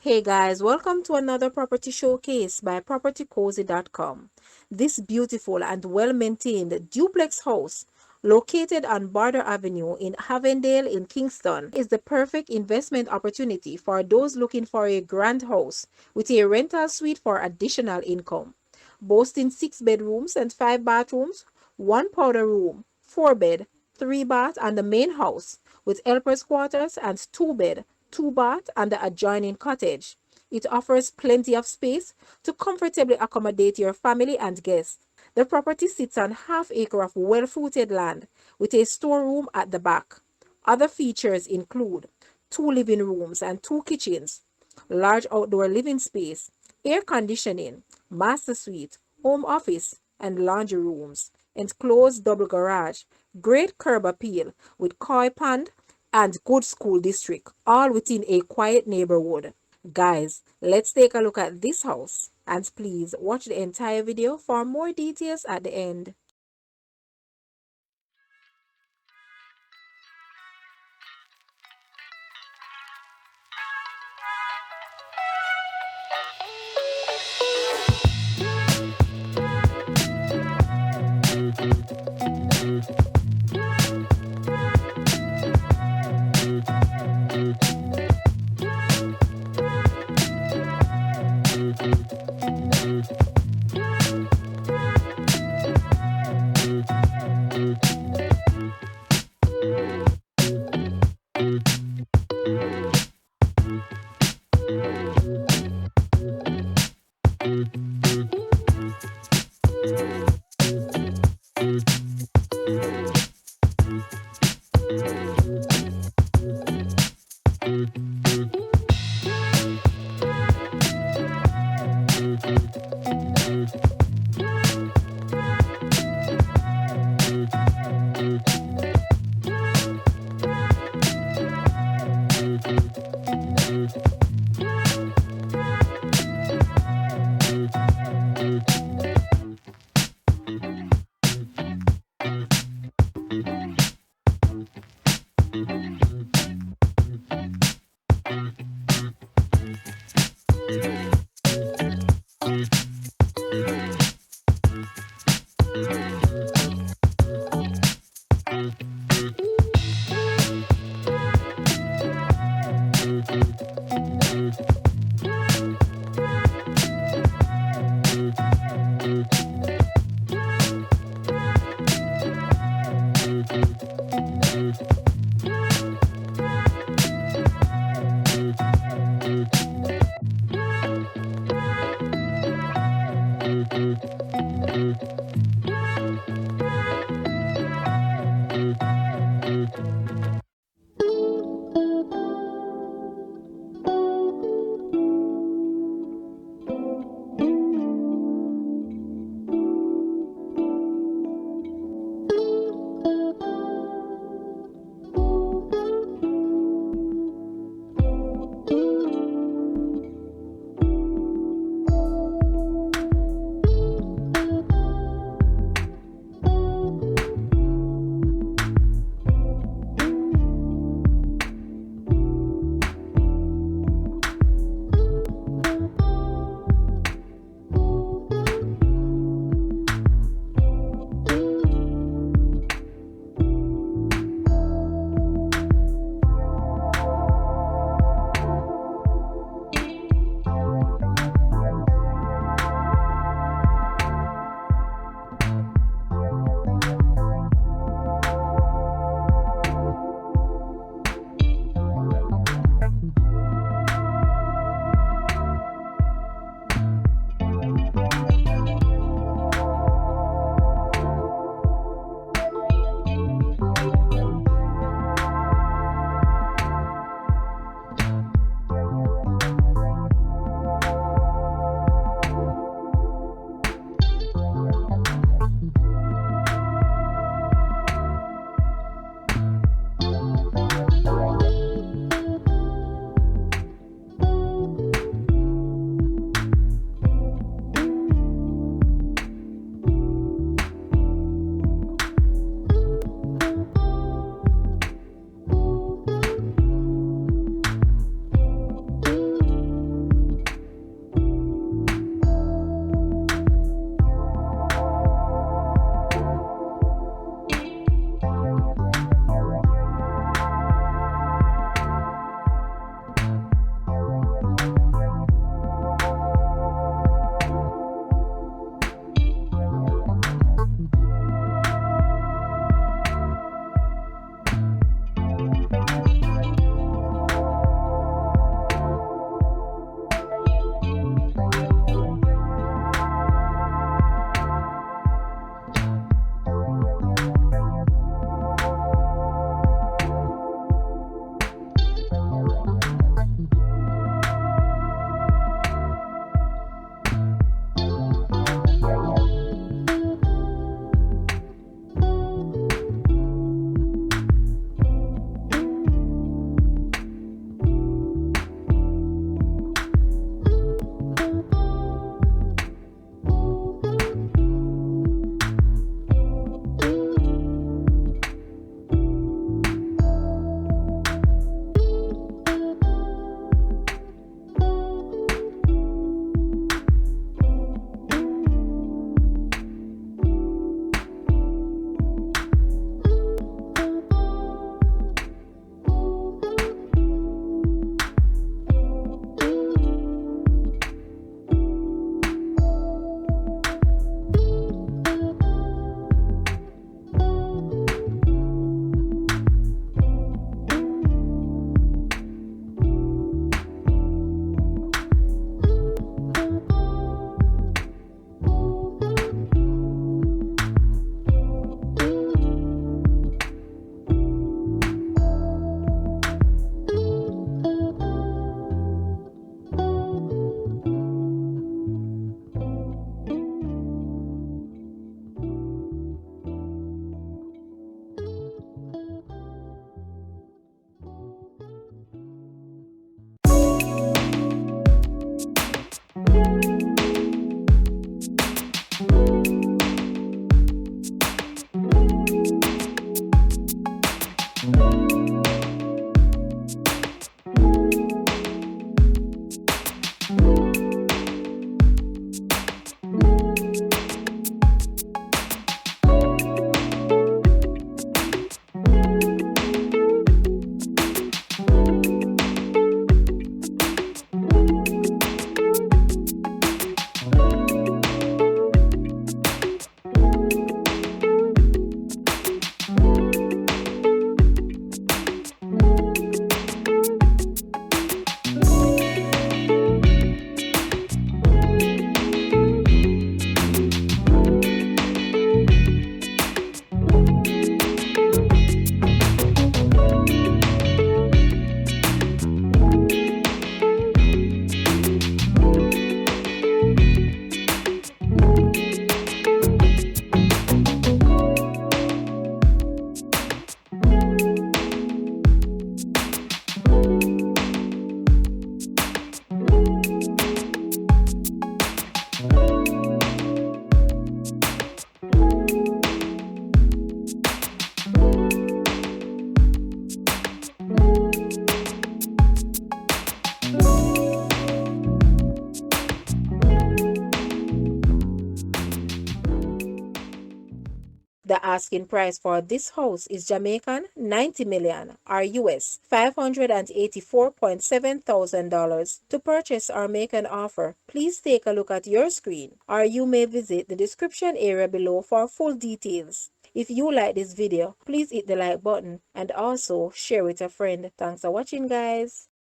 Hey guys, welcome to another property showcase by propertycozy.com. This beautiful and well-maintained duplex house located on Border Avenue in Havendale in Kingston is the perfect investment opportunity for those looking for a grand house with a rental suite for additional income. Boasting 6 bedrooms and 5 bathrooms, 1 powder room, 4 bed, 3 bath and the main house with helpers quarters and 2 bed, 2 bath and the adjoining cottage. It offers plenty of space to comfortably accommodate your family and guests. The property sits on half-acre of well-fruited land with a storeroom at the back. Other features include 2 living rooms and 2 kitchens, large outdoor living space, air conditioning, master suite, home office, and laundry rooms, enclosed double garage, great curb appeal with koi pond and good school district, all within a quiet neighborhood. Guys, let's take a look at this house and please watch the entire video for more details at the end. The asking price for this house is Jamaican 90 million or US $584,700. To purchase or make an offer, please take a look at your screen, or you may visit the description area below for full details. If you like this video, please hit the like button and also share with a friend. Thanks for watching, guys.